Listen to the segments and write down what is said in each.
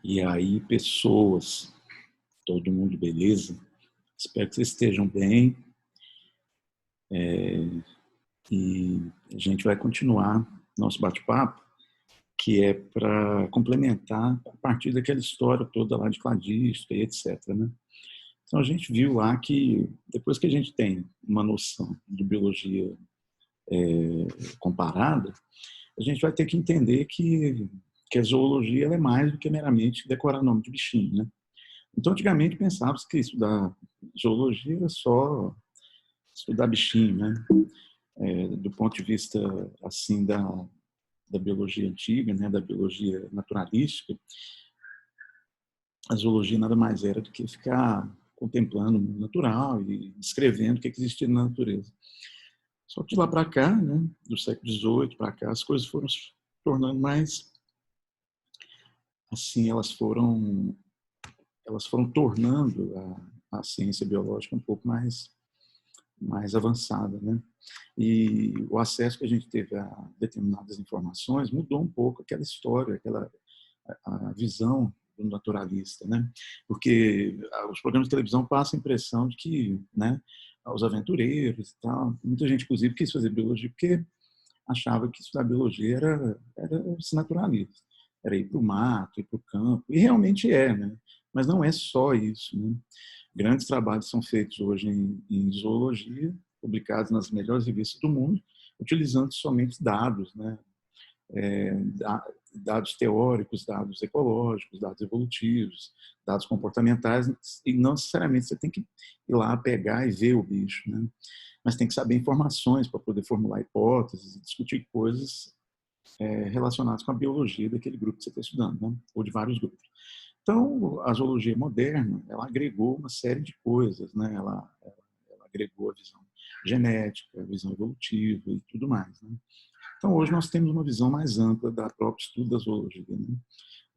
E aí, pessoas, todo mundo beleza? Espero que vocês estejam bem. E a gente vai continuar nosso bate-papo, que é para complementar a partir daquela história toda lá de cladística e etc. Né? Então, a gente viu lá que, depois que a gente tem uma noção de biologia comparada, a gente vai ter que entender que a zoologia ela é mais do que meramente decorar nome de bichinho, né? Então, antigamente pensava-se que estudar zoologia era só estudar bichinho, né? Do ponto de vista assim da biologia antiga, né? Da biologia naturalística, a zoologia nada mais era do que ficar contemplando o mundo natural e descrevendo o que existia na natureza. Só que de lá para cá, né? Do século XVIII para cá, as coisas foram se tornando mais assim, elas foram tornando a ciência biológica um pouco mais avançada, né? E o acesso que a gente teve a determinadas informações mudou um pouco aquela história, a visão do naturalista, né? Porque os programas de televisão passam a impressão de que, né, os aventureiros e tal, muita gente inclusive quis fazer biologia porque achava que estudar biologia era ser naturalista, era ir para o mato, ir para o campo, e realmente é, né? Mas não é só isso, né? Grandes trabalhos são feitos hoje em zoologia, publicados nas melhores revistas do mundo, utilizando somente dados, né? Dados teóricos, dados ecológicos, dados evolutivos, dados comportamentais, e não necessariamente você tem que ir lá pegar e ver o bicho, né? Mas tem que saber informações para poder formular hipóteses e discutir coisas relacionadas com a biologia daquele grupo que você está estudando, né? Ou de vários grupos. Então, a zoologia moderna, ela agregou uma série de coisas, né? Ela agregou a visão genética, a visão evolutiva e tudo mais, né? Então, hoje nós temos uma visão mais ampla da própria estudo da zoologia, né?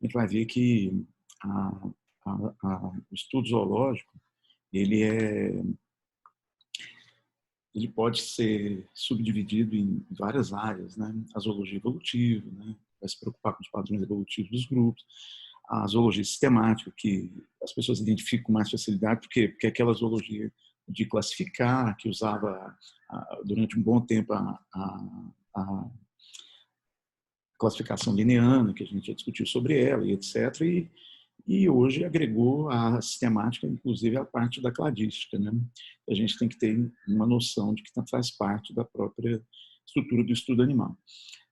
A gente vai ver que a, o estudo zoológico, ele ele pode ser subdividido em várias áreas, né? A zoologia evolutiva, né? Vai se preocupar com os padrões evolutivos dos grupos. A zoologia sistemática, que as pessoas identificam com mais facilidade, porque é aquela zoologia de classificar, que usava durante um bom tempo a classificação lineana, que a gente já discutiu sobre ela e etc. E hoje agregou a sistemática, inclusive a parte da cladística, né? A gente tem que ter uma noção de que faz parte da própria estrutura do estudo animal.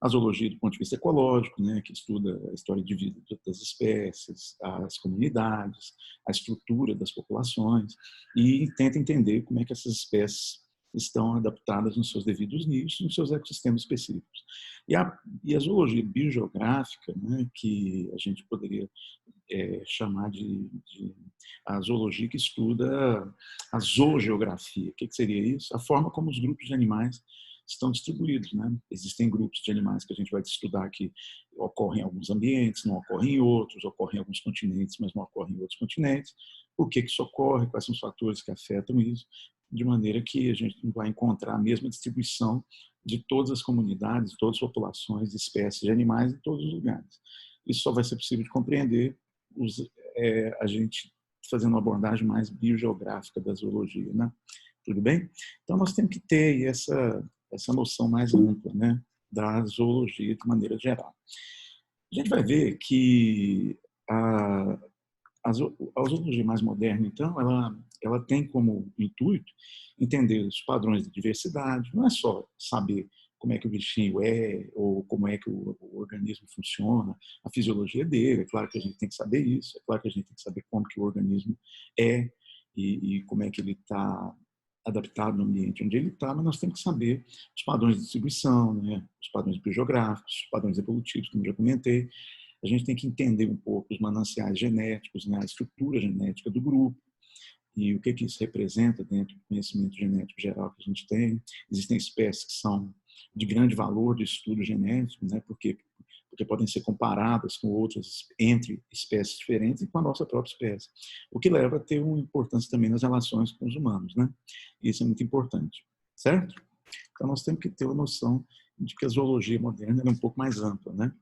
A zoologia do ponto de vista ecológico, né, que estuda a história de vida das espécies, as comunidades, a estrutura das populações e tenta entender como é que essas espécies estão adaptadas nos seus devidos nichos, nos seus ecossistemas específicos. E a zoologia biogeográfica, né, que a gente poderia chamar de a zoologia que estuda a zoogeografia. O que seria isso? A forma como os grupos de animais estão distribuídos, né? Existem grupos de animais que a gente vai estudar que ocorrem em alguns ambientes, não ocorrem em outros, ocorrem em alguns continentes, mas não ocorrem em outros continentes. Por que isso ocorre? Quais são os fatores que afetam isso? De maneira que a gente não vai encontrar a mesma distribuição de todas as comunidades, todas as populações, espécies de animais em todos os lugares. Isso só vai ser possível de compreender a gente fazendo uma abordagem mais biogeográfica da zoologia, né? Tudo bem? Então, nós temos que ter essa noção mais ampla, né, da zoologia de maneira geral. A gente vai ver que a zoologia mais moderna, então, ela tem como intuito entender os padrões de diversidade, não é só saber como é que o bichinho é, ou como é que o organismo funciona, a fisiologia dele, é claro que a gente tem que saber isso, é claro que a gente tem que saber como que o organismo é e como é que ele está adaptado no ambiente onde ele está, mas nós temos que saber os padrões de distribuição, né, os padrões biogeográficos, os padrões evolutivos, como eu já comentei. A gente tem que entender um pouco os mananciais genéticos, né, a estrutura genética do grupo e o que isso representa dentro do conhecimento genético geral que a gente tem. Existem espécies que são de grande valor de estudo genético, né, porque podem ser comparadas com outras entre espécies diferentes e com a nossa própria espécie, o que leva a ter uma importância também nas relações com os humanos, né? Isso é muito importante, certo? Então nós temos que ter uma noção de que a zoologia moderna é um pouco mais ampla, né?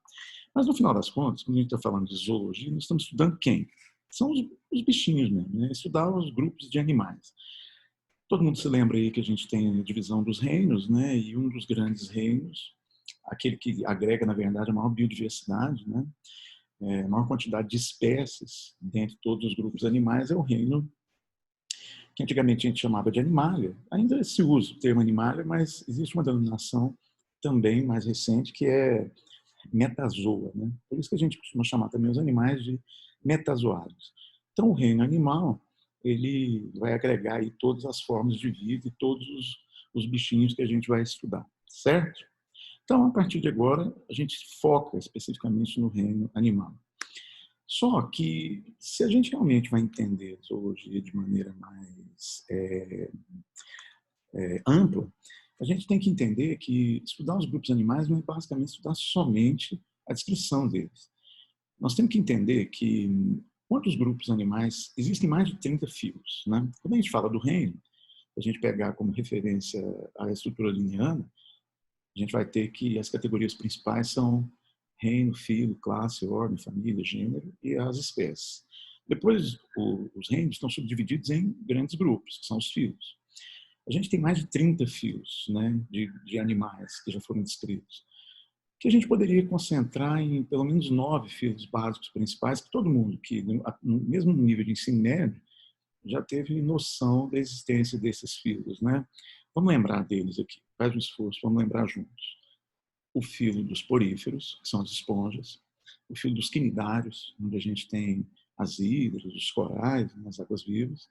Mas, no final das contas, quando a gente está falando de zoologia, nós estamos estudando quem? São os bichinhos mesmo, né? Estudar os grupos de animais. Todo mundo se lembra aí que a gente tem a divisão dos reinos, né? E um dos grandes reinos, aquele que agrega, na verdade, a maior biodiversidade, né? A maior quantidade de espécies dentre todos os grupos animais é o reino que antigamente a gente chamava de animalia. Ainda se usa o termo animalia, mas existe uma denominação também mais recente que é metazoa, né? Por isso que a gente costuma chamar também os animais de metazoários. Então, o reino animal, ele vai agregar aí todas as formas de vida e todos os bichinhos que a gente vai estudar, certo? Então, a partir de agora, a gente foca especificamente no reino animal. Só que, se a gente realmente vai entender a zoologia de maneira mais ampla, a gente tem que entender que estudar os grupos animais não é basicamente estudar somente a descrição deles. Nós temos que entender que, quantos grupos animais, existem mais de 30 filos, né? Quando a gente fala do reino, a gente pegar como referência a estrutura lineana, a gente vai ter que as categorias principais são reino, filo, classe, ordem, família, gênero e as espécies. Depois, os reinos estão subdivididos em grandes grupos, que são os filos. A gente tem mais de 30 filos, né, de animais que já foram descritos, que a gente poderia concentrar em pelo menos 9 filos básicos principais, que todo mundo que, mesmo no nível de ensino médio, já teve noção da existência desses filos, né? Vamos lembrar deles aqui. Faz um esforço, vamos lembrar juntos. O filo dos poríferos, que são as esponjas. O filo dos quinidários, onde a gente tem as hidras, os corais, né, as águas-vivas.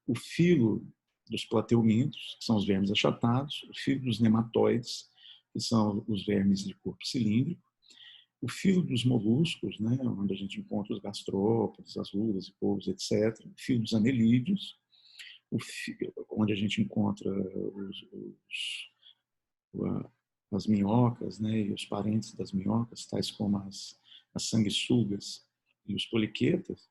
O filo dos plateumintos, que são os vermes achatados. O filo dos nematóides, que são os vermes de corpo cilíndrico. O filo dos moluscos, né, onde a gente encontra os gastrópodes, as lulas e polvos, etc. O filo dos anelídeos, onde a gente encontra as minhocas, né, e os parentes das minhocas, tais como as sanguessugas e os poliquetas.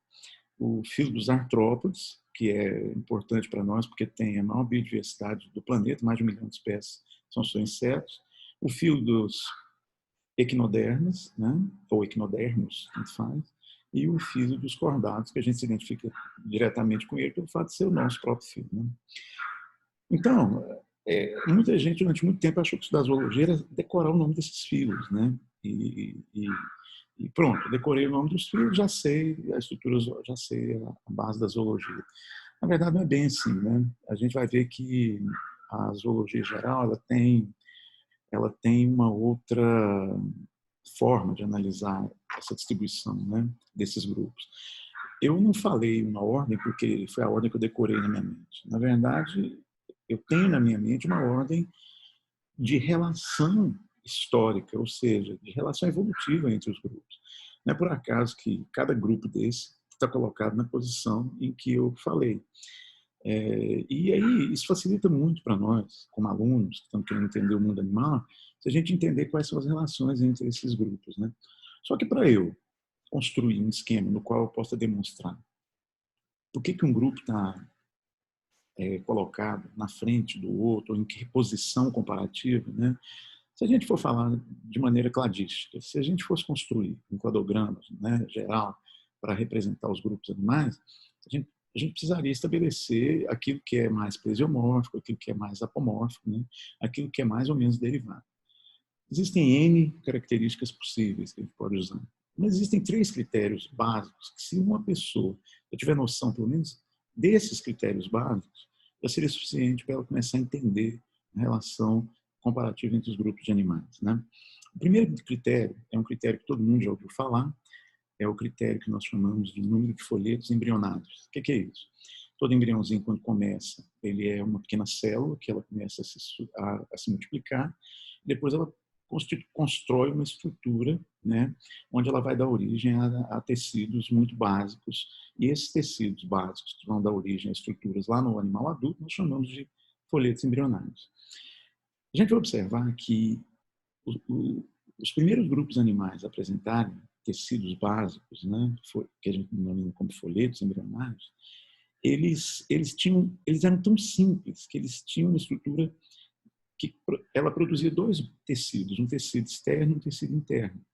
O filo dos artrópodes, que é importante para nós porque tem a maior biodiversidade do planeta, mais de 1 milhão de espécies são só insetos. O filo dos equinodermes, né, ou equinodermos, tanto faz, e o filo dos cordados, que a gente se identifica diretamente com ele pelo fato de ser o nosso próprio filo. Né? Então, muita gente durante muito tempo achou que estudar zoologia era decorar o nome desses filos, né? E pronto, decorei o nome dos filos, já sei a estrutura, já sei a base da zoologia. Na verdade, não é bem assim, né? A gente vai ver que a zoologia geral ela tem uma outra forma de analisar essa distribuição, né, desses grupos. Eu não falei uma ordem porque foi a ordem que eu decorei na minha mente. Na verdade, eu tenho na minha mente uma ordem de relação histórica, ou seja, de relação evolutiva entre os grupos. Não é por acaso que cada grupo desse está colocado na posição em que eu falei. E aí isso facilita muito para nós, como alunos que estão querendo entender o mundo animal, se a gente entender quais são as relações entre esses grupos, né? Só que para eu construir um esquema no qual eu possa demonstrar por que um grupo está colocado na frente do outro, ou em que posição comparativa, né? Se a gente for falar de maneira cladística, se a gente fosse construir um cladograma, né, geral para representar os grupos animais, a gente precisaria estabelecer aquilo que é mais plesiomórfico, aquilo que é mais apomórfico, né, aquilo que é mais ou menos derivado. Existem N características possíveis que a gente pode usar, mas existem 3 critérios básicos que, se uma pessoa tiver noção, pelo menos, desses critérios básicos, já seria suficiente para ela começar a entender a relação comparativa entre os grupos de animais, né? O primeiro critério é um critério que todo mundo já ouviu falar, é o critério que nós chamamos de número de folhetos embrionários. O que é isso? Todo embriãozinho, quando começa, ele é uma pequena célula que ela começa a se multiplicar, depois ela constrói uma estrutura, né, onde ela vai dar origem a tecidos muito básicos, e esses tecidos básicos que vão dar origem a estruturas lá no animal adulto, nós chamamos de folhetos embrionários. A gente vai observar que os primeiros grupos animais a apresentarem tecidos básicos, né, que a gente denomina como folhetos embrionários, eles eram tão simples que eles tinham uma estrutura que ela produzia 2 tecidos, um tecido externo e um tecido interno.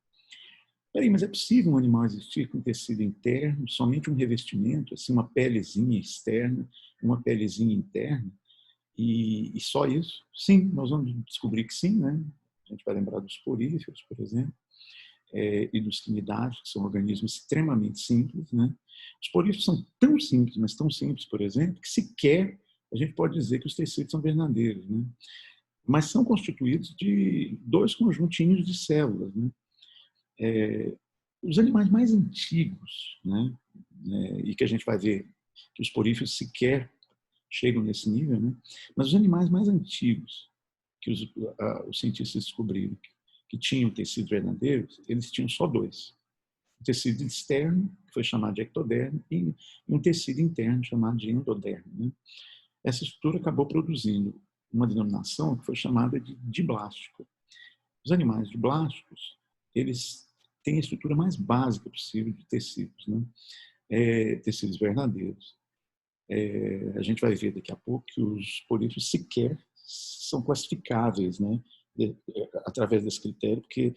Peraí, mas é possível um animal existir com tecido interno, somente um revestimento, assim, uma pelezinha externa, uma pelezinha interna, e só isso? Sim, nós vamos descobrir que sim, né? A gente vai lembrar dos poríferos, por exemplo, e dos quinidários, que são organismos extremamente simples, né? Os poríferos são tão simples, mas tão simples, por exemplo, que sequer a gente pode dizer que os tecidos são verdadeiros, né? Mas são constituídos de dois conjuntinhos de células, né? Os animais mais antigos, né? E que a gente vai ver que os poríferos sequer chegam nesse nível, né? Mas os animais mais antigos que os cientistas descobriram que tinham tecidos verdadeiros, eles tinham só dois. Um tecido externo, que foi chamado de ectodermo, e um tecido interno, chamado de endodermo, né? Essa estrutura acabou produzindo uma denominação que foi chamada de diblástico. Os animais diblásticos, eles têm a estrutura mais básica possível de tecidos, né? Tecidos verdadeiros. A gente vai ver daqui a pouco que os poríferos sequer são classificáveis, né? Através desse critério, porque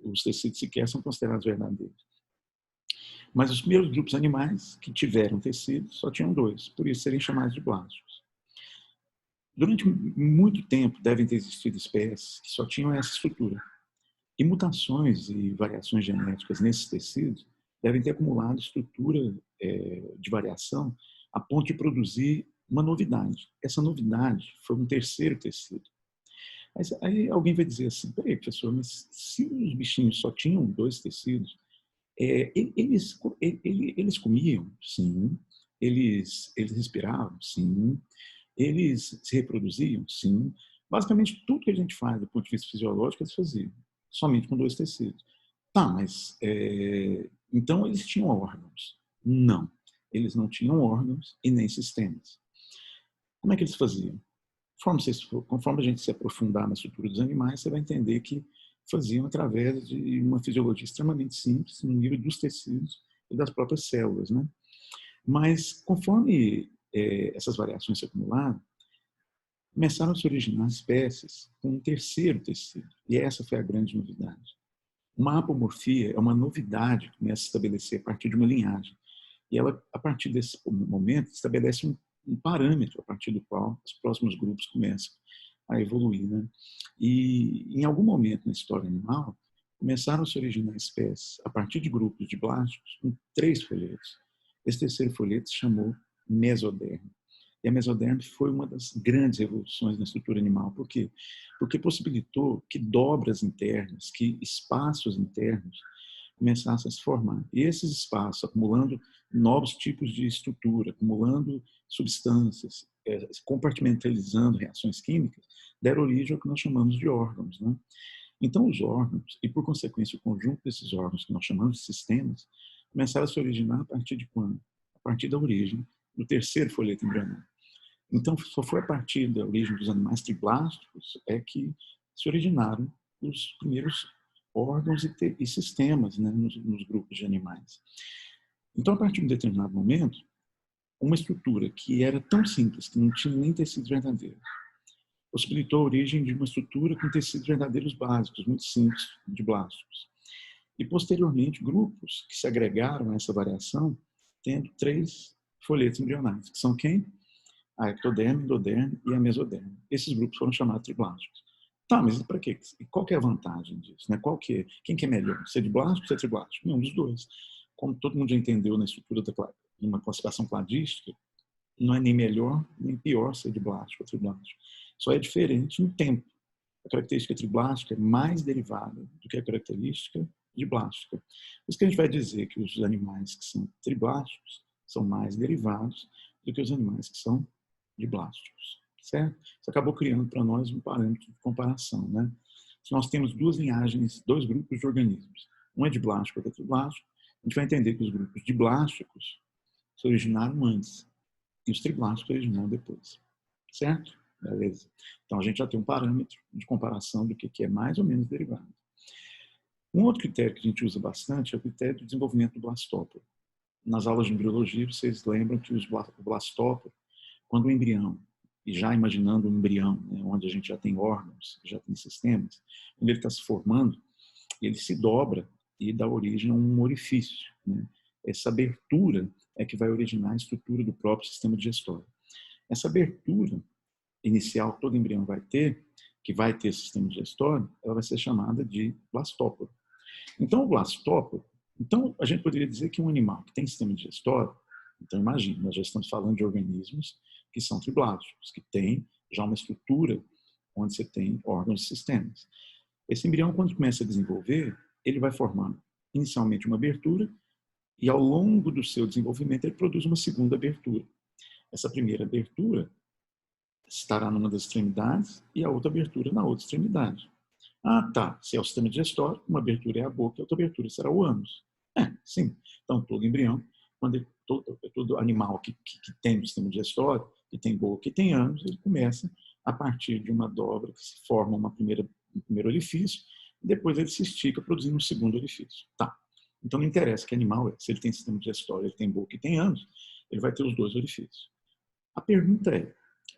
os tecidos sequer são considerados verdadeiros. Mas os primeiros grupos animais que tiveram tecidos só tinham dois, por isso serem chamados de blásticos. Durante muito tempo devem ter existido espécies que só tinham essa estrutura. E mutações e variações genéticas nesses tecidos devem ter acumulado estrutura de variação a ponto de produzir uma novidade. Essa novidade foi um terceiro tecido. Mas aí alguém vai dizer assim, peraí, professor, mas se os bichinhos só tinham dois tecidos, eles comiam? Sim. Eles respiravam? Sim. Eles se reproduziam? Sim. Basicamente, tudo que a gente faz do ponto de vista fisiológico, eles faziam, somente com dois tecidos. Tá, mas então eles tinham órgãos? Não. Eles não tinham órgãos e nem sistemas. Como é que eles faziam? Conforme a gente se aprofundar na estrutura dos animais, você vai entender que faziam através de uma fisiologia extremamente simples, no nível dos tecidos e das próprias células, né? Mas, conforme essas variações se acumularam, começaram a se originar espécies com um terceiro tecido. E essa foi a grande novidade. Uma apomorfia é uma novidade que começa a se estabelecer a partir de uma linhagem. E ela, a partir desse momento, estabelece um parâmetro a partir do qual os próximos grupos começam a evoluir, né? E, em algum momento na história animal, começaram a se originar espécies a partir de grupos de blásticos com três folhetos. Esse terceiro folheto se chamou mesodermo. E a mesoderme foi uma das grandes revoluções na estrutura animal. Por quê? Porque possibilitou que dobras internas, que espaços internos começassem a se formar. E esses espaços, acumulando novos tipos de estrutura, acumulando substâncias, compartimentalizando reações químicas, deram origem ao que nós chamamos de órgãos, né? Então, os órgãos, e por consequência o conjunto desses órgãos que nós chamamos de sistemas, começaram a se originar a partir de quando? A partir da origem do terceiro folheto embrionário. Então, só foi a partir da origem dos animais triblásticos que se originaram os primeiros órgãos e sistemas, né, nos grupos de animais. Então, a partir de um determinado momento, uma estrutura que era tão simples, que não tinha nem tecidos verdadeiros, possibilitou a origem de uma estrutura com tecidos verdadeiros básicos, muito simples, de blásticos. E, posteriormente, grupos que se agregaram a essa variação, tendo três folhetos embrionários, que são quem? A ectoderme, endoderme e a mesoderme. Esses grupos foram chamados triblásticos. Tá, mas para quê? E qual que é a vantagem disso? Né? Quem que é melhor? Ser de blástico ou ser triblástico? Nenhum dos dois. Como todo mundo já entendeu na estrutura de uma classificação cladística, não é nem melhor nem pior ser de blástico ou triblástico. Só é diferente no tempo. A característica triblástica é mais derivada do que a característica de blástica. Por isso que a gente vai dizer que os animais que são triblásticos são mais derivados do que os animais que são de blásticos, certo? Isso acabou criando para nós um parâmetro de comparação, né? Se nós temos duas linhagens, dois grupos de organismos, um é de blástico, outro é triblástico, a gente vai entender que os grupos de blásticos se originaram antes e os triblásticos se originaram depois, certo? Beleza. Então a gente já tem um parâmetro de comparação do que é mais ou menos derivado. Um outro critério que a gente usa bastante é o critério do desenvolvimento do blastóporo. Nas aulas de embriologia, vocês lembram que o blastóporo, quando o embrião, e já imaginando um embrião, né, onde a gente já tem órgãos, já tem sistemas, quando ele está se formando, ele se dobra e dá origem a um orifício, né? Essa abertura é que vai originar a estrutura do próprio sistema digestório. Essa abertura inicial que todo embrião vai ter, que vai ter sistema digestório, ela vai ser chamada de blastóporo. Então, o blastóporo, então a gente poderia dizer que um animal que tem sistema digestório, então imagine, nós já estamos falando de organismos que são triblásticos, que têm já uma estrutura onde você tem órgãos e sistemas. Esse embrião, quando começa a desenvolver, ele vai formar inicialmente uma abertura e ao longo do seu desenvolvimento ele produz uma segunda abertura. Essa primeira abertura estará numa das extremidades e a outra abertura na outra extremidade. Ah, tá. Se é o sistema digestório, uma abertura é a boca e a outra abertura será o ânus. Sim. Então, todo embrião, todo animal que tem o sistema digestório, que tem boca e tem ânus, ele começa a partir de uma dobra que se forma um primeiro orifício, e depois ele se estica produzindo um segundo orifício. Tá. Então, não interessa que animal é. Se ele tem sistema digestório, ele tem boca e tem ânus, ele vai ter os dois orifícios. A pergunta é,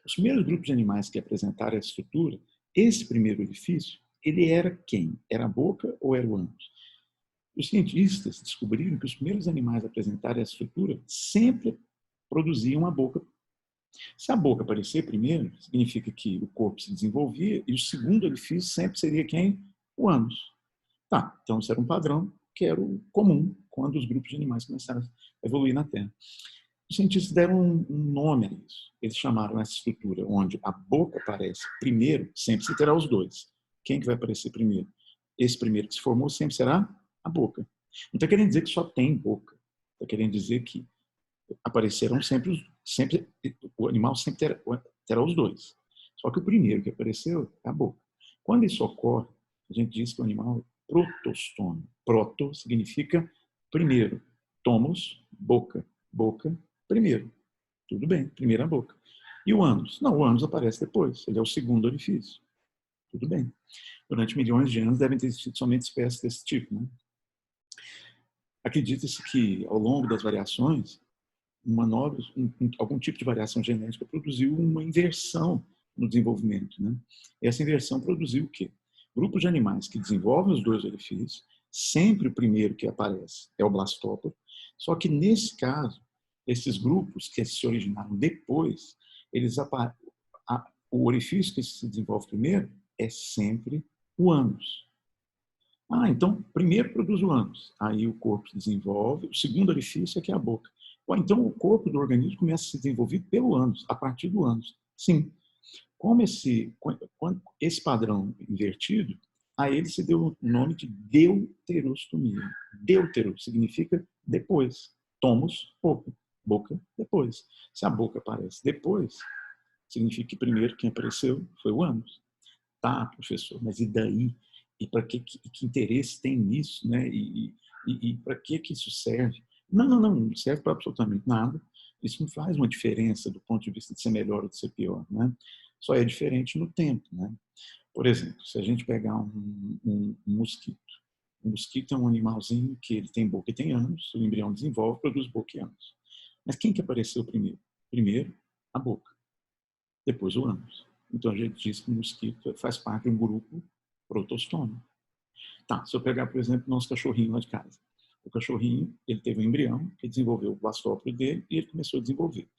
os primeiros grupos de animais que apresentaram essa estrutura, esse primeiro orifício, ele era quem? Era a boca ou era o ânus? Os cientistas descobriram que os primeiros animais a apresentarem essa estrutura sempre produziam a boca. Se a boca aparecer primeiro, significa que o corpo se desenvolvia e o segundo orifício sempre seria quem? O ânus. Tá, então isso era um padrão que era o comum quando os grupos de animais começaram a evoluir na Terra. Os cientistas deram um nome a isso. Eles chamaram essa estrutura onde a boca aparece primeiro, sempre se terá os dois. Quem que vai aparecer primeiro? Esse primeiro que se formou sempre será a boca. Não está querendo dizer que só tem boca. Está querendo dizer que aparecerão sempre o animal sempre terá os dois. Só que o primeiro que apareceu é a boca. Quando isso ocorre, a gente diz que o animal é protostômico. Proto significa primeiro. Tomos, boca. Boca, primeiro. Tudo bem, primeiro a boca. E o ânus? Não, o ânus aparece depois. Ele é o segundo orifício. Tudo bem. Durante milhões de anos devem ter existido somente espécies desse tipo, né? Acredita-se que, ao longo das variações, algum tipo de variação genética produziu uma inversão no desenvolvimento, né? Essa inversão produziu o quê? Grupos de animais que desenvolvem os dois orifícios, sempre o primeiro que aparece é o blastóporo, só que, nesse caso, esses grupos que se originaram depois, o orifício que se desenvolve primeiro é sempre o ânus. Ah, então, primeiro produz o ânus, aí o corpo se desenvolve, o segundo orifício é que é a boca. Ou então o corpo do organismo começa a se desenvolver pelo ânus, a partir do ânus. Sim. Como esse padrão invertido, a ele se deu o nome de deuterostomia. Deutero significa depois. Tomos, boca. Boca, depois. Se a boca aparece depois, significa que primeiro quem apareceu foi o ânus. Tá, professor, mas e daí? E para que interesse tem nisso, né? E para que isso serve? Não serve para absolutamente nada. Isso não faz uma diferença do ponto de vista de ser melhor ou de ser pior, né? Só é diferente no tempo, né? Por exemplo, se a gente pegar um mosquito. O mosquito é um animalzinho que ele tem boca e tem ânus, o embrião desenvolve, produz boca e ânus. Mas quem que apareceu primeiro? Primeiro, a boca. Depois o ânus. Então a gente diz que o mosquito faz parte de um grupo protostômico. Tá, se eu pegar, por exemplo, nosso cachorrinho lá de casa. O cachorrinho, ele teve um embrião que desenvolveu o blastóporo dele e ele começou a desenvolver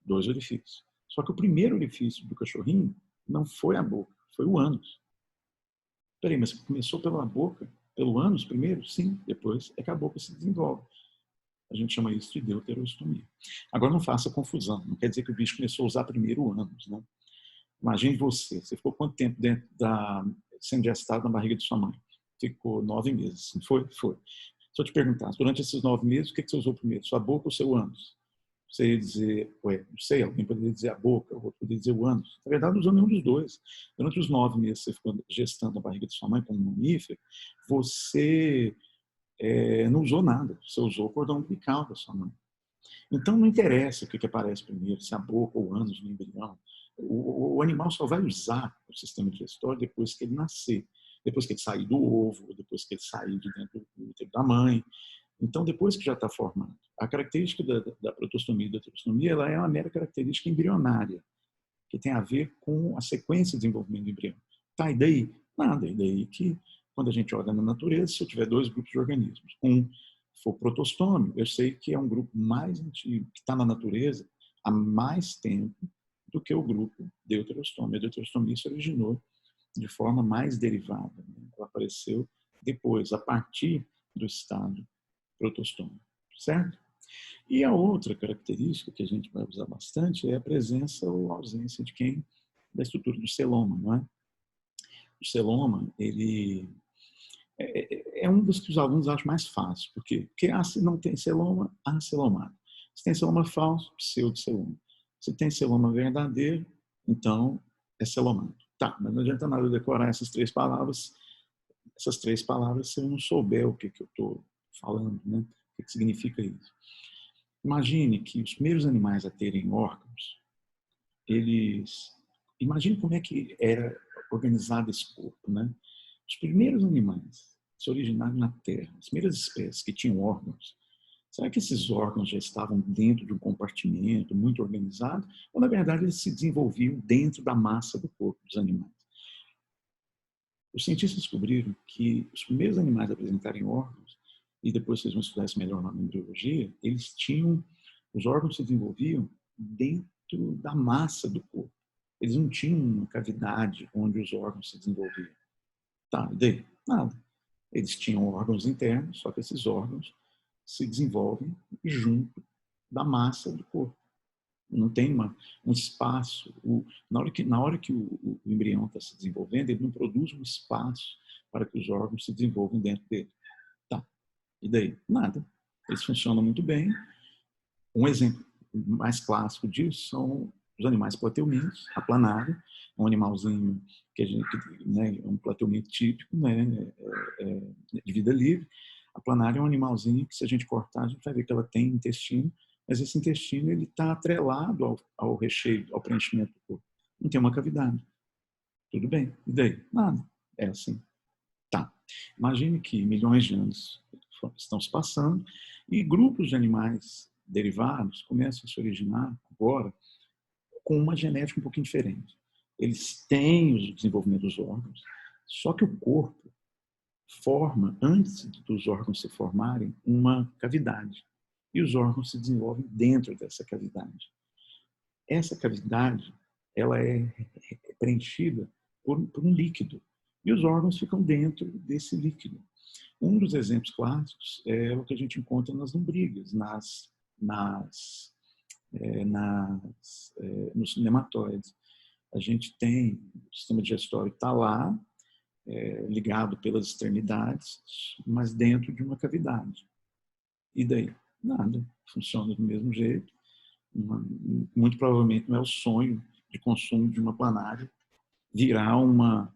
dois orifícios. Só que o primeiro orifício do cachorrinho não foi a boca, foi o ânus. Peraí, mas começou pela boca, pelo ânus primeiro? Sim, depois é que a boca se desenvolve. A gente chama isso de deuterostomia. Agora não faça confusão, não quer dizer que o bicho começou a usar primeiro o ânus, né? Imagine você ficou quanto tempo sendo gestado na barriga de sua mãe? Ficou 9 meses. Foi? Foi. Se eu te perguntasse, durante esses 9 meses, o que você usou primeiro? Sua boca ou seu ânus? Você ia dizer, não sei, alguém poderia dizer a boca, o outro poderia dizer o ânus. Na verdade, não usou nenhum dos dois. Durante os 9 meses que você ficou gestando na barriga de sua mãe como mamífero, você não usou nada. Você usou o cordão umbilical da sua mãe. Então, não interessa o que aparece primeiro, se a boca ou o ânus no embrião. O animal só vai usar o sistema digestório depois que ele nascer, depois que ele sair do ovo, depois que ele sair de dentro do útero da mãe. Então, depois que já está formado. A característica da protostomia e da deuterostomia, ela é uma mera característica embrionária, que tem a ver com a sequência de desenvolvimento do embrião. Tá, e daí? Nada, e daí que quando a gente olha na natureza, se eu tiver dois grupos de organismos, um for protostômio, eu sei que é um grupo mais antigo, que está na natureza há mais tempo do que o grupo deuterostômio. A deuterostomia se originou de forma mais derivada, né? Ela apareceu depois, a partir do estado protostômico, certo? E a outra característica que a gente vai usar bastante é a presença ou ausência de quem? Da estrutura do celoma, não é? O celoma, ele é um dos que os alunos acham mais fácil. Por quê? Porque se não tem celoma, acelomado. Se tem celoma falso, pseudoceloma. Se tem celoma verdadeiro, então é celomado. Tá, mas não adianta nada eu decorar essas três palavras se eu não souber o que eu estou falando, né? O que significa isso. Imagine que os primeiros animais a terem órgãos, imagine como é que era organizado esse corpo, né? Os primeiros animais se originaram na Terra, as primeiras espécies que tinham órgãos. Será que esses órgãos já estavam dentro de um compartimento muito organizado? Ou, na verdade, eles se desenvolviam dentro da massa do corpo dos animais? Os cientistas descobriram que os primeiros animais a apresentarem órgãos, e depois vocês vão estudar isso melhor na embriologia, os órgãos se desenvolviam dentro da massa do corpo. Eles não tinham uma cavidade onde os órgãos se desenvolviam. Tá, e daí? Nada. Eles tinham órgãos internos, só que esses órgãos se desenvolvem junto da massa do corpo. Não tem um espaço. Na hora que o embrião está se desenvolvendo, ele não produz um espaço para que os órgãos se desenvolvam dentro dele. Tá. E daí? Nada. Eles funcionam muito bem. Um exemplo mais clássico disso são os animais plateumintos, a planária, um animalzinho né, é um plateuminto típico, né, de vida livre. A planária é um animalzinho que, se a gente cortar, a gente vai ver que ela tem intestino, mas esse intestino ele está atrelado ao recheio, ao preenchimento do corpo. Não tem uma cavidade. Tudo bem. E daí? Nada. É assim. Tá. Imagine que milhões de anos estão se passando e grupos de animais derivados começam a se originar agora com uma genética um pouquinho diferente. Eles têm o desenvolvimento dos órgãos, só que o corpo forma, antes dos órgãos se formarem, uma cavidade. E os órgãos se desenvolvem dentro dessa cavidade. Essa cavidade ela é preenchida por um líquido. E os órgãos ficam dentro desse líquido. Um dos exemplos clássicos é o que a gente encontra nas lombrigas, nos nematóides. A gente tem o sistema digestório está lá, ligado pelas extremidades, mas dentro de uma cavidade. E daí? Nada. Funciona do mesmo jeito. Muito provavelmente não é o sonho de consumo de uma planária virar uma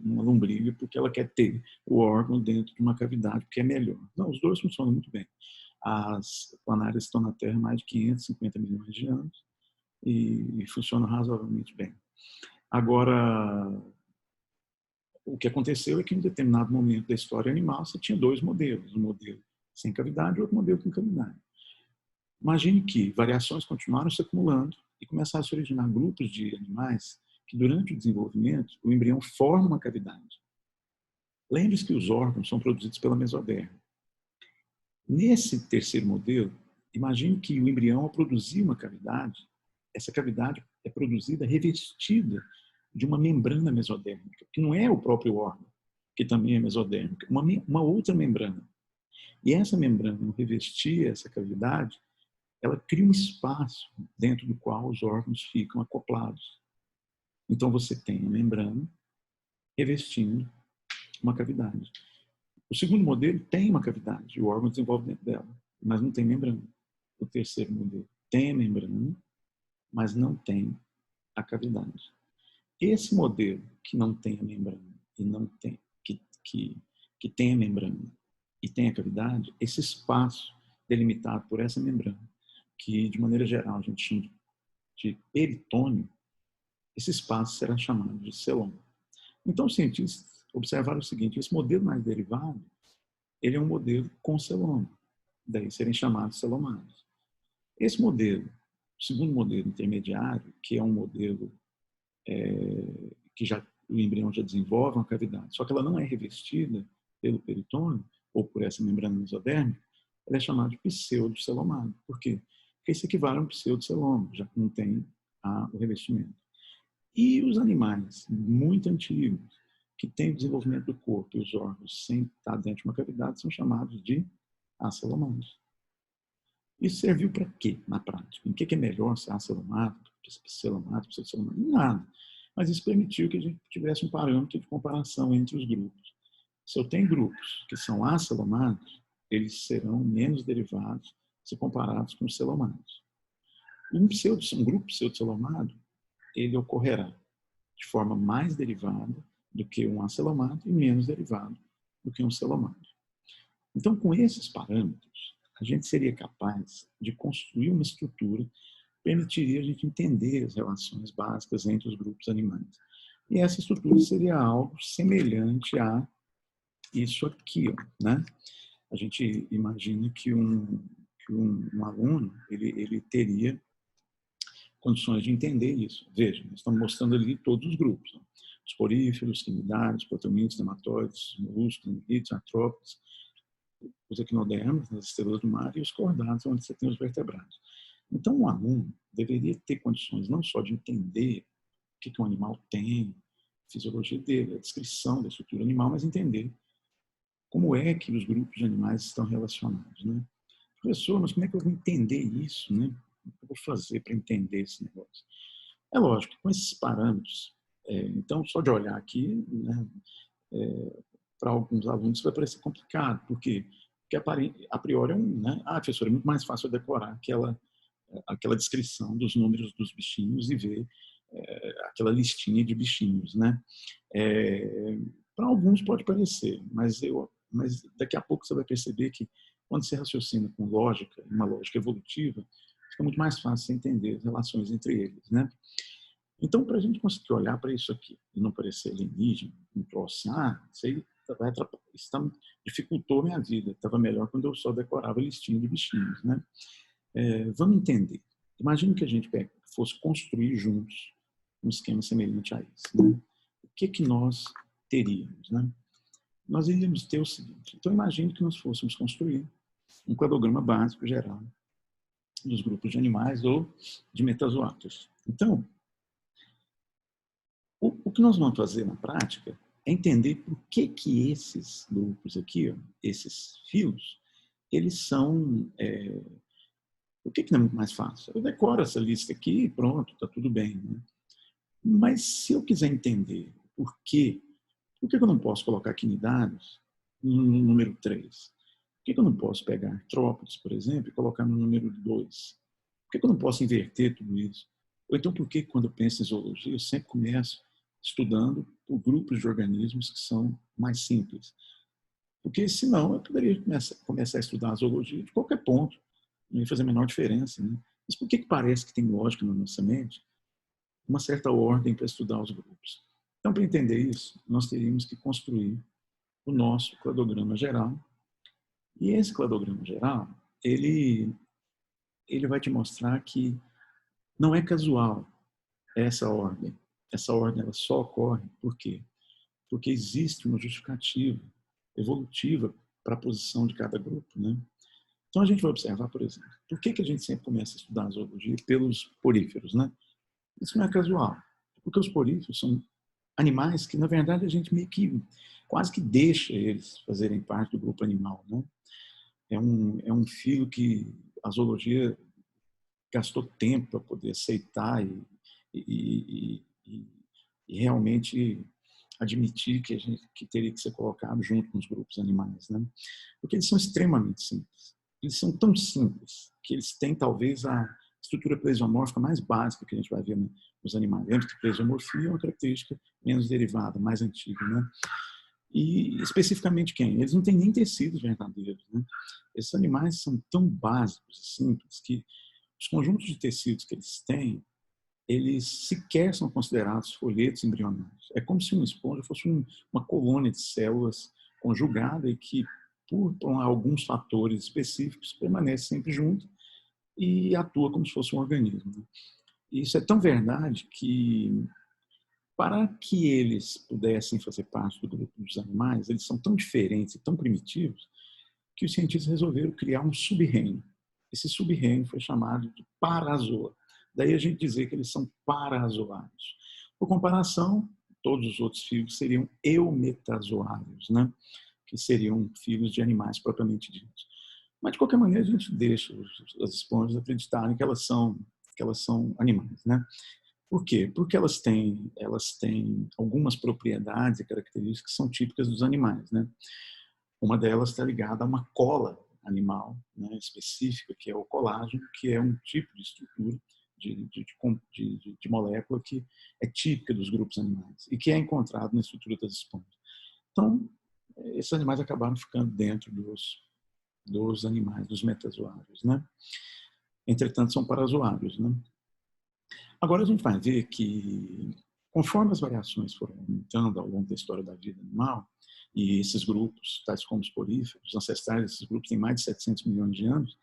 lombriga porque ela quer ter o órgão dentro de uma cavidade, porque é melhor. Não, os dois funcionam muito bem. As planárias estão na Terra há mais de 550 milhões de anos e funcionam razoavelmente bem. Agora, o que aconteceu é que em um determinado momento da história animal você tinha dois modelos, um modelo sem cavidade e outro modelo com cavidade. Imagine que variações continuaram se acumulando e começaram a se originar grupos de animais que, durante o desenvolvimento, o embrião forma uma cavidade. Lembre-se que os órgãos são produzidos pela mesoderma. Nesse terceiro modelo, imagine que o embrião, ao produzir uma cavidade, essa cavidade é produzida revestida de uma membrana mesodérmica, que não é o próprio órgão, que também é mesodérmica, uma outra membrana. E essa membrana, ao revestir essa cavidade, ela cria um espaço dentro do qual os órgãos ficam acoplados. Então você tem a membrana revestindo uma cavidade. O segundo modelo tem uma cavidade, o órgão desenvolve dentro dela, mas não tem membrana. O terceiro modelo tem a membrana, mas não tem a cavidade. Esse modelo que não tem a membrana e não tem que tem a membrana e tem a cavidade, esse espaço delimitado por essa membrana, que de maneira geral a gente chama de peritônio, esse espaço será chamado de celoma. Então os cientistas observaram o seguinte: esse modelo mais derivado, ele é um modelo com celoma, daí serem chamados celomados. Esse modelo, o segundo modelo intermediário, que é um modelo que já o embrião já desenvolve uma cavidade, só que ela não é revestida pelo peritônio ou por essa membrana mesodérmica, ela é chamada de pseudocelomado. Por quê? Porque isso equivale a um pseudoceloma, já que não tem o revestimento. E os animais muito antigos, que têm o desenvolvimento do corpo e os órgãos sem estar dentro de uma cavidade, são chamados de acelomados. Isso serviu para quê, na prática? Em que é melhor ser acelomado, pseudocelomado, pseudocelomado? Em nada. Mas isso permitiu que a gente tivesse um parâmetro de comparação entre os grupos. Se eu tenho grupos que são acelomados, eles serão menos derivados se comparados com os celomados. Um grupo pseudocelomado, ele ocorrerá de forma mais derivada do que um acelomado e menos derivado do que um celomado. Então, com esses parâmetros, a gente seria capaz de construir uma estrutura que permitiria a gente entender as relações básicas entre os grupos animais. E essa estrutura seria algo semelhante a isso aqui, ó, né? A gente imagina que um aluno ele teria condições de entender isso. Veja, nós estamos mostrando ali todos os grupos. Né? Os poríferos, quimidários, proteomídeos, nematóides, moluscos, anelídeos, artrópodes, os equinodermos, as estrelas do mar, e os cordados, onde você tem os vertebrados. Então, um aluno deveria ter condições não só de entender o que um animal tem, a fisiologia dele, a descrição da estrutura animal, mas entender como é que os grupos de animais estão relacionados. Né? Professor, mas como é que eu vou entender isso? Né? O que eu vou fazer para entender esse negócio? É lógico, com esses parâmetros, então, só de olhar aqui, né, para alguns alunos vai parecer complicado, porque a priori né, professor, é muito mais fácil decorar aquela descrição dos números dos bichinhos e ver aquela listinha de bichinhos, né? Para alguns pode parecer, mas daqui a pouco você vai perceber que quando você raciocina com lógica, uma lógica evolutiva, fica muito mais fácil você entender as relações entre eles, né? Então, para a gente conseguir olhar para isso aqui e não parecer alienígena, não troço, isso aí dificultou minha vida. Estava melhor quando eu só decorava a listinha de bichinhos, né? Vamos entender. Imagine que a gente fosse construir juntos um esquema semelhante a esse. Né? O que nós teríamos? Né? Nós iríamos ter o seguinte. Então, imagine que nós fôssemos construir um cladograma básico geral dos grupos de animais ou de metazoários. Então, o que nós vamos fazer na prática é entender por que esses grupos aqui, ó, esses fios, eles são... por que não é muito mais fácil? Eu decoro essa lista aqui e pronto, está tudo bem. Né? Mas se eu quiser entender por que eu não posso colocar quinidários no número 3? Por que eu não posso pegar artrópodes, por exemplo, e colocar no número 2? Por que eu não posso inverter tudo isso? Ou então, por que quando eu penso em zoologia, eu sempre começo estudando por grupos de organismos que são mais simples? Porque, senão, eu poderia começar a estudar a zoologia de qualquer ponto. Não ia fazer a menor diferença. Né? Mas por que parece que tem lógica na nossa mente uma certa ordem para estudar os grupos? Então, para entender isso, nós teríamos que construir o nosso cladograma geral. E esse cladograma geral, ele vai te mostrar que não é casual essa ordem. Essa ordem ela só ocorre por quê? Porque existe uma justificativa evolutiva para a posição de cada grupo. Né? Então, a gente vai observar, por exemplo, por que a gente sempre começa a estudar a zoologia pelos poríferos? Né? Isso não é casual, porque os poríferos são animais que, na verdade, a gente meio que quase que deixa eles fazerem parte do grupo animal. Né? É um fio que a zoologia gastou tempo para poder aceitar e realmente admitir que teria que ser colocado junto com os grupos animais. Né? Porque eles são extremamente simples. Eles são tão simples que eles têm, talvez, a estrutura plesiomórfica mais básica que a gente vai ver nos animais. Lembra que plesiomorfia é uma característica menos derivada, mais antiga. Né? E, especificamente, quem? Eles não têm nem tecidos verdadeiros. Né? Esses animais são tão básicos e simples que os conjuntos de tecidos que eles têm, eles sequer são considerados folhetos embrionários. É como se uma esponja fosse uma colônia de células conjugada e que, por alguns fatores específicos, permanece sempre junto e atua como se fosse um organismo. E isso é tão verdade que para que eles pudessem fazer parte do grupo dos animais, eles são tão diferentes e tão primitivos que os cientistas resolveram criar um sub-reino. Esse sub-reino foi chamado de Parazoa. Daí a gente dizer que eles são parazoários. Por comparação, todos os outros filhos seriam eumetazoários, né? Que seriam filhos de animais propriamente ditos. Mas, de qualquer maneira, a gente deixa as esponjas acreditarem que elas são animais, né? Por quê? Porque elas têm algumas propriedades e características que são típicas dos animais, né? Uma delas está ligada a uma cola animal, né, específica, que é o colágeno, que é um tipo de estrutura de molécula que é típica dos grupos animais e que é encontrado na estrutura das esponjas. Então, esses animais acabaram ficando dentro dos animais, dos metazoários, né? Entretanto, são parazoários, né? Agora a gente vai ver que, conforme as variações foram aumentando ao longo da história da vida animal, e esses grupos, tais como os poríferos, os ancestrais desses grupos têm mais de 700 milhões de anos,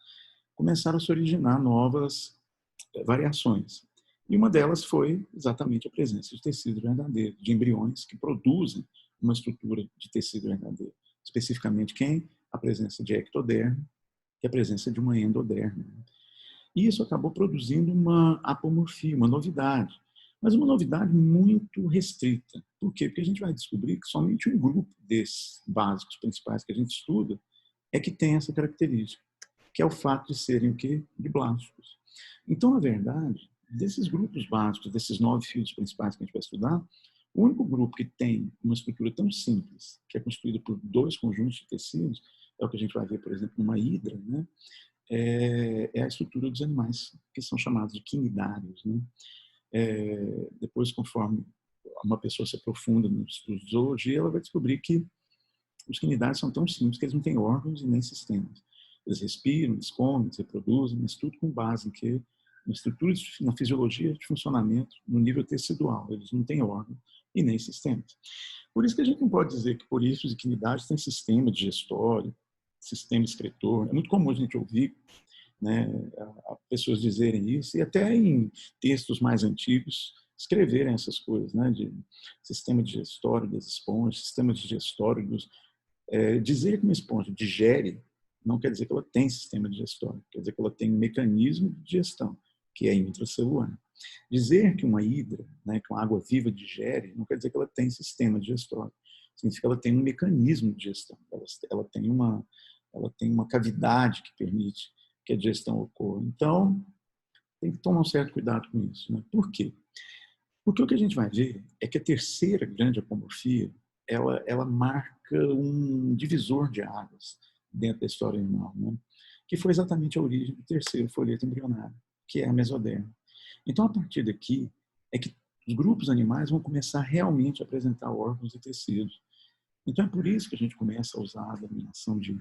começaram a se originar novas variações. E uma delas foi exatamente a presença de tecido verdadeiro, de embriões que produzem uma estrutura de tecido verdadeiro. Especificamente quem? A presença de ectoderme e a presença de uma endoderme. E isso acabou produzindo uma apomorfia, uma novidade. Mas uma novidade muito restrita. Por quê? Porque a gente vai descobrir que somente um grupo desses básicos principais que a gente estuda é que tem essa característica, que é o fato de serem o quê? Diblásticos. Então, na verdade, desses grupos básicos, desses 9 fios principais que a gente vai estudar, o único grupo que tem uma estrutura tão simples, que é constituído por 2 conjuntos de tecidos, é o que a gente vai ver, por exemplo, numa hidra, né? É a estrutura dos animais, que são chamados de quinidários, né? Depois, conforme uma pessoa se aprofunda no estudo de zoologia, ela vai descobrir que os quinidários são tão simples que eles não têm órgãos e nem sistemas. Eles respiram, eles comem, eles reproduzem, mas tudo com base em que na estrutura, na fisiologia de funcionamento, no nível tecidual. Eles não têm órgão e nem sistemas. Por isso que a gente não pode dizer que poríferos e quinidários têm sistema digestório, sistema excretor. É muito comum a gente ouvir, né, pessoas dizerem isso, e até em textos mais antigos escreverem essas coisas, né, de sistema digestório das esponjas, sistema digestório dos... dizer que uma esponja digere não quer dizer que ela tem sistema digestório, quer dizer que ela tem um mecanismo de digestão, que é intracelular. Dizer que uma hidra, né, que uma água viva digere, não quer dizer que ela tem sistema digestório. Significa que ela tem um mecanismo de digestão. Ela tem uma cavidade que permite que a digestão ocorra. Então, tem que tomar um certo cuidado com isso, né? Por quê? Porque o que a gente vai ver é que a terceira grande apomorfia, ela marca um divisor de águas dentro da história animal, né? Que foi exatamente a origem do terceiro folheto embrionário, que é a mesoderma. Então, a partir daqui, é que os grupos animais vão começar realmente a apresentar órgãos e tecidos. Então, é por isso que a gente começa a usar a denominação de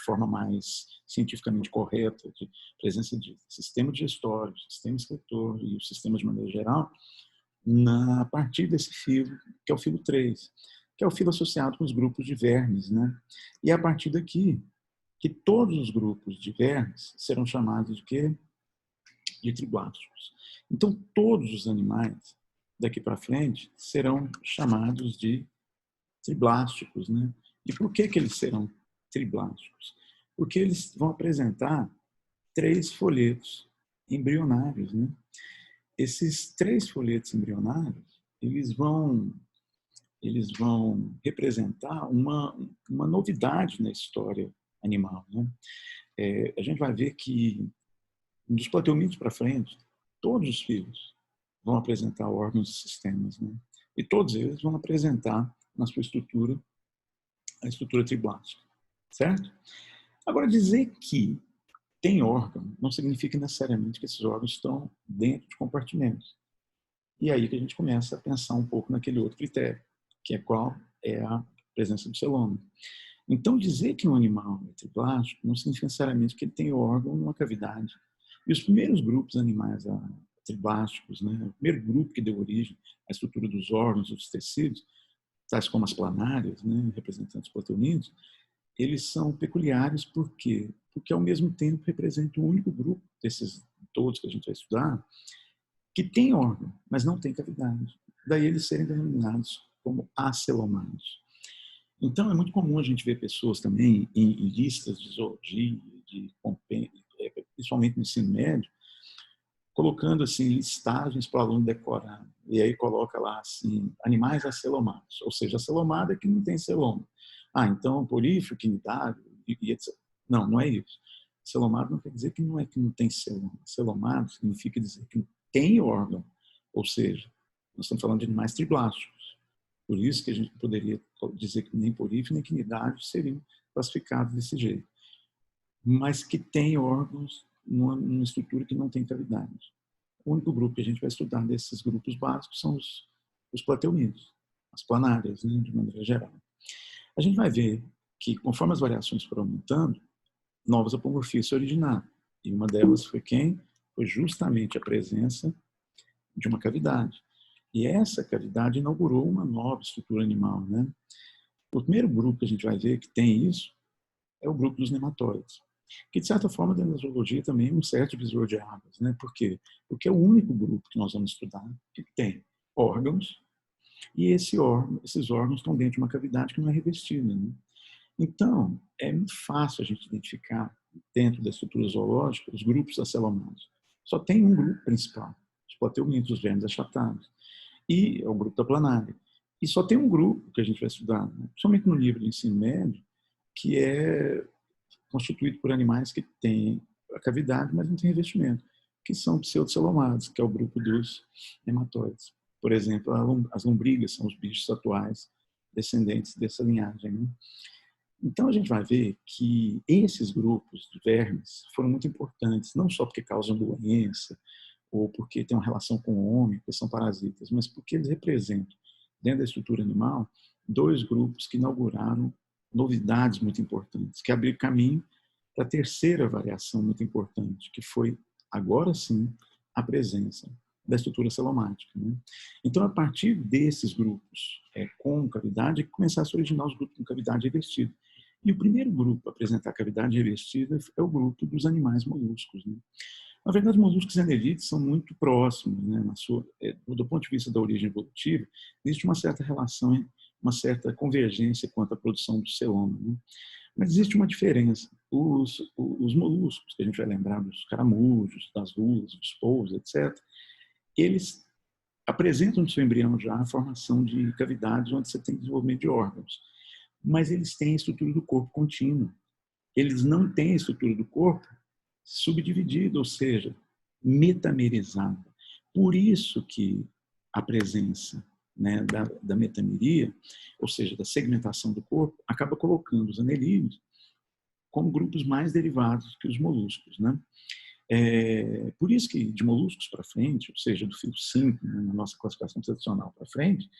forma mais cientificamente correta, de presença de sistema digestório, sistema excretor e o sistema de maneira geral, a partir desse filo, que é o filo 3, que é o filo associado com os grupos de vermes, né? E é a partir daqui que todos os grupos de vermes serão chamados de quê? De triblásticos. Então, todos os animais daqui para frente serão chamados de triblásticos, né? E por que eles serão triblásticos? Porque eles vão apresentar 3 folhetos embrionários, né? Esses 3 folhetos embrionários, eles vão representar uma novidade na história animal, né? A gente vai ver que dos plateumintos para frente, todos os filhos vão apresentar órgãos e sistemas, né? E todos eles vão apresentar na sua estrutura a estrutura triblástica, certo? Agora, dizer que tem órgão não significa necessariamente que esses órgãos estão dentro de compartimentos. E aí que a gente começa a pensar um pouco naquele outro critério, que é qual é a presença do celoma. Então, dizer que um animal é triplástico não significa necessariamente que ele tem órgão numa cavidade. E os primeiros grupos animais triplásticos, né, o primeiro grupo que deu origem à estrutura dos órgãos, dos tecidos, tais como as planárias, né, representantes plateumintos, eles são peculiares por quê? Porque, ao mesmo tempo, representam o único grupo desses todos que a gente vai estudar que tem órgão, mas não tem cavidade. daí eles serem denominados como acelomados. Então, é muito comum a gente ver pessoas também em listas de zoologia, principalmente no ensino médio, colocando assim listagens para o aluno decorar. E aí coloca lá assim, animais acelomados, ou seja, acelomado é que não tem celoma. Então porífero, quinidário, e etc. Não, não é isso. Celomado não quer dizer que não é que não tem celoma. Celomado significa dizer que tem órgão, ou seja, nós estamos falando de animais triblásticos. Por isso que a gente poderia dizer que nem porífero nem quinidário seriam classificados desse jeito. Mas que tem órgãos numa estrutura que não tem cavidade. O único grupo que a gente vai estudar desses grupos básicos são os plateumidos, as planárias, né, de maneira geral. A gente vai ver que, conforme as variações foram aumentando, novas apomorfias se originaram. E uma delas foi quem? Foi justamente a presença de uma cavidade. E essa cavidade inaugurou uma nova estrutura animal, né? O primeiro grupo que a gente vai ver que tem isso é o grupo dos nematóides, que, de certa forma, dentro da zoologia também é um certo divisor de águas. Né? Por quê? Porque é o único grupo que nós vamos estudar que tem órgãos, e esses órgãos estão dentro de uma cavidade que não é revestida. Né? Então, é muito fácil a gente identificar, dentro da estrutura zoológica, os grupos acelomados. Só tem um grupo principal, os plateumintos, os vermes achatados, e é o grupo da planária. E só tem um grupo que a gente vai estudar, né? Principalmente no nível de ensino médio, que é constituído por animais que têm a cavidade, mas não têm revestimento, que são pseudocelomados, que é o grupo dos nematóides. Por exemplo, as lombrigas são os bichos atuais descendentes dessa linhagem. Né? Então, a gente vai ver que esses grupos de vermes foram muito importantes, não só porque causam doença, ou porque têm uma relação com o homem, porque são parasitas, mas porque eles representam, dentro da estrutura animal, dois grupos que inauguraram novidades muito importantes, que abriram caminho para a terceira variação muito importante, que foi, agora sim, a presença da estrutura celomática. Né? Então, a partir desses grupos com cavidade, começaram a se originar os grupos com cavidade revestida. E o primeiro grupo a apresentar cavidade revestida é o grupo dos animais moluscos. Né? Na verdade, os moluscos e anelídeos são muito próximos. Né? Do ponto de vista da origem evolutiva, existe uma certa relação, uma certa convergência quanto à produção do celoma. Né? Mas existe uma diferença. Os moluscos, que a gente vai lembrar dos caramujos, das lulas, dos polvos, etc., eles apresentam no seu embrião já a formação de cavidades onde você tem desenvolvimento de órgãos. Mas eles têm a estrutura do corpo contínua. Eles não têm a estrutura do corpo subdividida, ou seja, metamerizada. Por isso que a presença, né, da metameria, ou seja, da segmentação do corpo, acaba colocando os anelídeos como grupos mais derivados que os moluscos. Né? Por isso que de moluscos para frente, ou seja, do filo 5, né, na nossa classificação tradicional para frente,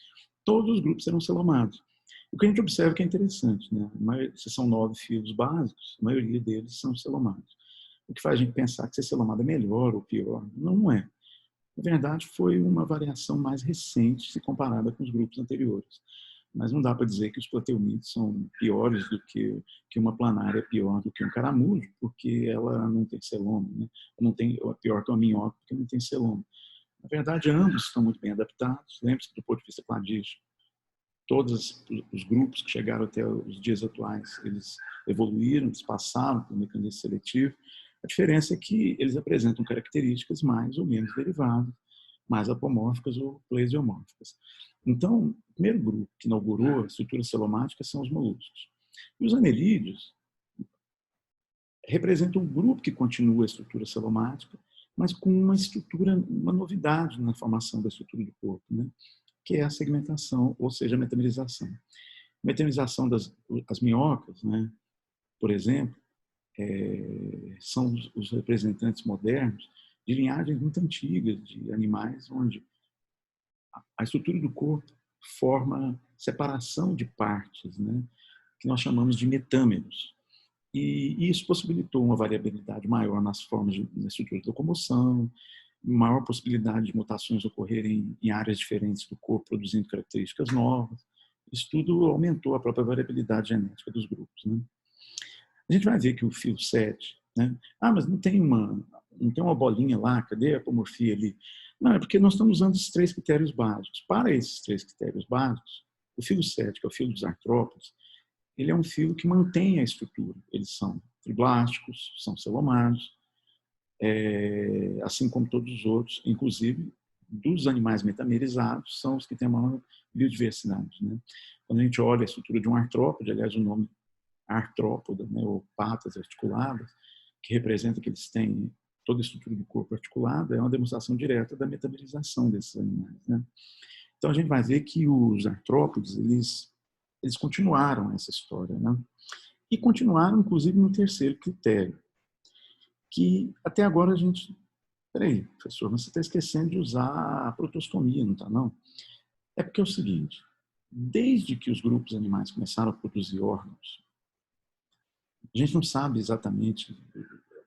todos os grupos serão celomados. O que a gente observa que é interessante, né? Se são 9 filos básicos, a maioria deles são celomados. O que faz a gente pensar que ser celomado é melhor ou pior. Não é. Na verdade, foi uma variação mais recente se comparada com os grupos anteriores. Mas não dá para dizer que os plateumites são piores do que uma planária é pior do que um caramujo, porque ela não tem celoma, né? Não tem, ou é pior que uma minhoca, porque não tem celoma. Na verdade, ambos estão muito bem adaptados. Lembre-se que, do ponto de vista cladístico, todos os grupos que chegaram até os dias atuais, eles evoluíram, eles passaram pelo mecanismo seletivo. A diferença é que eles apresentam características mais ou menos derivadas, mais apomórficas ou plesiomórficas. Então, o primeiro grupo que inaugurou a estrutura celomática são os moluscos. E os anelídeos representam um grupo que continua a estrutura celomática, mas com uma estrutura, uma novidade na formação da estrutura do corpo, né? Que é a segmentação, ou seja, a metamerização. A metamerização das minhocas, né, por exemplo, são os representantes modernos de linhagens muito antigas de animais onde a estrutura do corpo forma separação de partes, né, que nós chamamos de metâmeros. E isso possibilitou uma variabilidade maior nas formas na estrutura de locomoção, maior possibilidade de mutações ocorrerem em áreas diferentes do corpo, produzindo características novas. Isso tudo aumentou a própria variabilidade genética dos grupos. Né? A gente vai ver que o filo 7, né? Mas não tem uma bolinha lá, cadê a apomorfia ali? Não, é porque nós estamos usando esses 3 critérios básicos. Para esses 3 critérios básicos, o filo 7, que é o filo dos artrópodes, ele é um filo que mantém a estrutura. Eles são fibroblastos, são celomados, assim como todos os outros, inclusive dos animais metamerizados, são os que têm a maior biodiversidade. Né? Quando a gente olha a estrutura de um artrópode, aliás, o nome artrópoda, né, ou patas articuladas, que representa que eles têm toda a estrutura do corpo articulada, é uma demonstração direta da metabolização desses animais. Né? Então, a gente vai ver que os artrópodes, eles continuaram essa história. Né? E continuaram, inclusive, no terceiro critério, que até agora a gente... Peraí, professor, mas você está esquecendo de usar a protostomia, não está, não? É porque é o seguinte, desde que os grupos animais começaram a produzir órgãos, a gente não sabe exatamente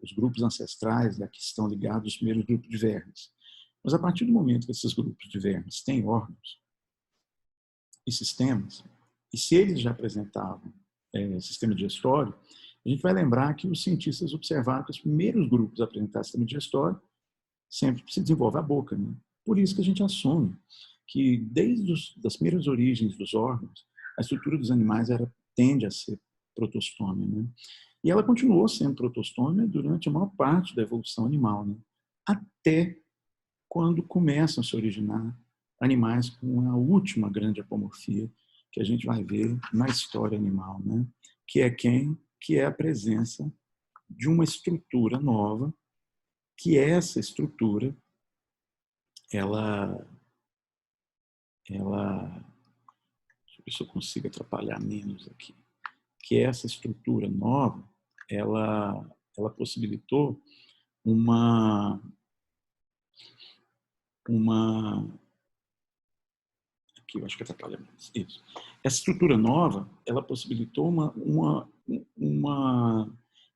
os grupos ancestrais a que estão ligados os primeiros grupos de vermes. Mas a partir do momento que esses grupos de vermes têm órgãos e sistemas, e se eles já apresentavam sistema digestório, a gente vai lembrar que os cientistas observaram que os primeiros grupos a apresentar sistema digestório sempre se desenvolve a boca. Né? Por isso que a gente assume que desde as primeiras origens dos órgãos, a estrutura dos animais tende a ser protostômia. Né? E ela continuou sendo protostômia durante a maior parte da evolução animal, né? Até quando começam a se originar animais com a última grande apomorfia que a gente vai ver na história animal, né? Que é que é a presença de uma estrutura nova, que essa estrutura, ela deixa eu ver se eu consigo atrapalhar menos aqui, que essa estrutura nova, ela possibilitou uma aqui eu acho que atrapalha menos, isso. Essa estrutura nova, ela possibilitou não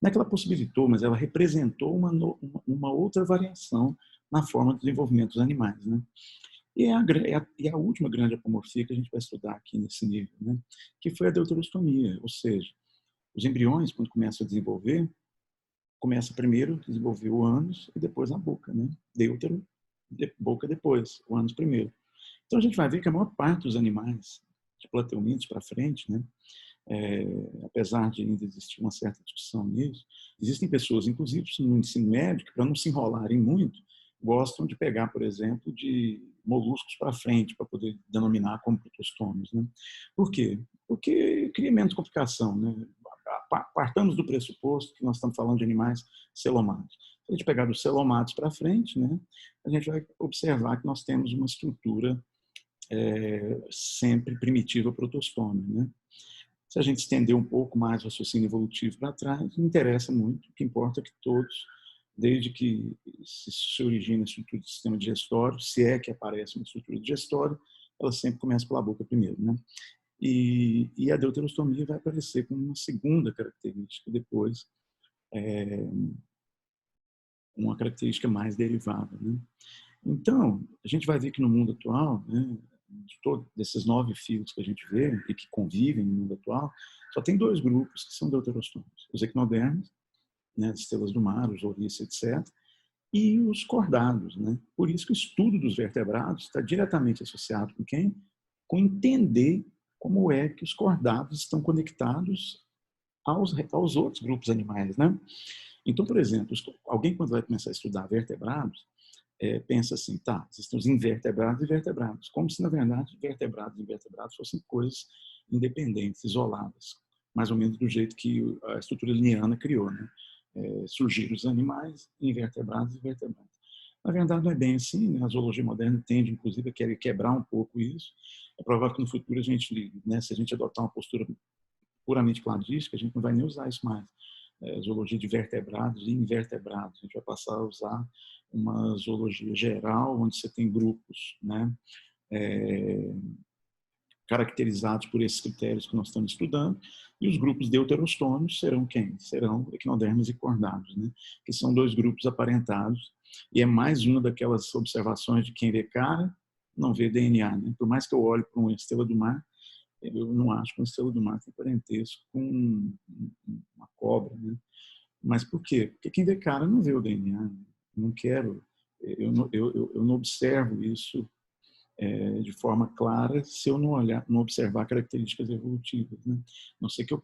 é que ela possibilitou, mas ela representou uma outra variação na forma de desenvolvimento dos animais, né? E é a última grande apomorfia que a gente vai estudar aqui nesse nível, né? Que foi a deuterostomia, ou seja, os embriões, quando começam a desenvolver, começa primeiro a desenvolver o ânus e depois a boca, né? Deutero, boca depois, o ânus primeiro. Então a gente vai ver que a maior parte dos animais, de plateumintos para frente, né? Apesar de ainda existir uma certa discussão nisso, existem pessoas, inclusive no ensino médio, que para não se enrolarem muito, gostam de pegar, por exemplo, de moluscos para frente, para poder denominar como protostômios. Né? Por quê? Porque cria menos complicação. Né? Partamos do pressuposto que nós estamos falando de animais celomados. Se a gente pegar dos celomados para frente, né, a gente vai observar que nós temos uma estrutura sempre primitiva protostômia. Né? Se a gente estender um pouco mais o raciocínio evolutivo para trás, não interessa muito. O que importa é que todos, desde que se origina a estrutura do sistema digestório, se é que aparece uma estrutura digestória, ela sempre começa pela boca primeiro. Né? E a deuterostomia vai aparecer como uma segunda característica depois, uma característica mais derivada. Né? Então, a gente vai ver que no mundo atual, né, de todos desses 9 filos que a gente vê e que convivem no mundo atual, só tem 2 grupos que são deuterostômicos. Os equinodermos, né, as estrelas do mar, os ouriços, etc., e os cordados. Né? Por isso que o estudo dos vertebrados está diretamente associado com quem? Com entender como é que os cordados estão conectados aos outros grupos animais. Né? Então, por exemplo, alguém quando vai começar a estudar vertebrados, pensa assim, tá, existem os invertebrados e vertebrados, como se, na verdade, vertebrados e invertebrados fossem coisas independentes, isoladas, mais ou menos do jeito que a estrutura linneana criou. Né? Surgiram os animais, invertebrados e vertebrados. Na verdade, não é bem assim, né? A zoologia moderna tende, inclusive, a querer quebrar um pouco isso. É provável que no futuro a gente, né, se a gente adotar uma postura puramente cladística, a gente não vai nem usar isso mais. Zoologia de vertebrados e invertebrados. A gente vai passar a usar uma zoologia geral, onde você tem grupos, né, caracterizados por esses critérios que nós estamos estudando, e os grupos deuterostômios serão quem? Serão equinodermos e cordados, né, que são 2 grupos aparentados, e é mais uma daquelas observações de quem vê cara, não vê DNA. Né? Por mais que eu olhe para uma estrela do mar, eu não acho que uma estrela do mar tem parentesco com uma cobra. Né? Mas por quê? Porque quem vê cara não vê o DNA. Não quero... eu não observo isso de forma clara se eu não observar características evolutivas, né? A não sei que eu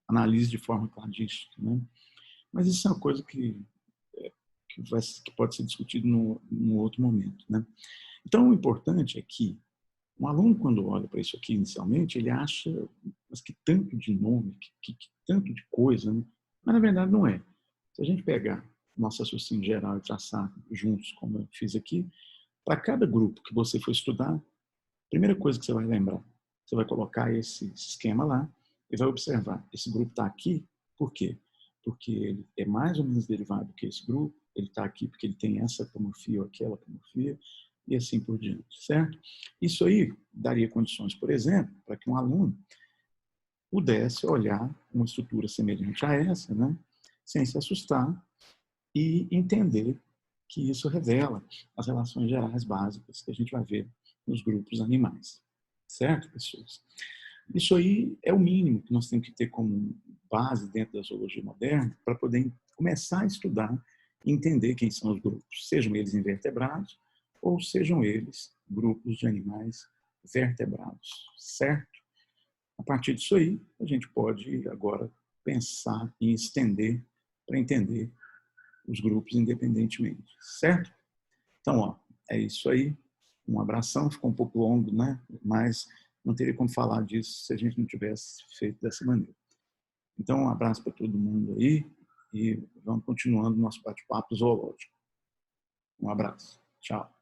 analise de forma cladística, né? Mas isso é uma coisa que pode ser discutido num outro momento, né? Então, o importante é que um aluno, quando olha para isso aqui inicialmente, ele acha, mas que tanto de nome, que tanto de coisa, né? Mas na verdade não é. Se a gente pegar nosso raciocínio geral e traçar juntos, como eu fiz aqui, para cada grupo que você for estudar, a primeira coisa que você vai lembrar, você vai colocar esse esquema lá e vai observar. Esse grupo está aqui, por quê? Porque ele é mais ou menos derivado que esse grupo, ele está aqui porque ele tem essa pomorfia ou aquela pomorfia, e assim por diante, certo? Isso aí daria condições, por exemplo, para que um aluno pudesse olhar uma estrutura semelhante a essa, né, sem se assustar e entender que isso revela as relações gerais básicas que a gente vai ver nos grupos animais, certo, pessoas? Isso aí é o mínimo que nós temos que ter como base dentro da zoologia moderna para poder começar a estudar e entender quem são os grupos, sejam eles invertebrados ou sejam eles grupos de animais vertebrados, certo? A partir disso aí, a gente pode agora pensar em estender para entender os grupos independentemente, certo? Então, ó, é isso aí. Um abração, ficou um pouco longo, né? Mas não teria como falar disso se a gente não tivesse feito dessa maneira. Então, um abraço para todo mundo aí e vamos continuando nosso bate-papo zoológico. Um abraço. Tchau.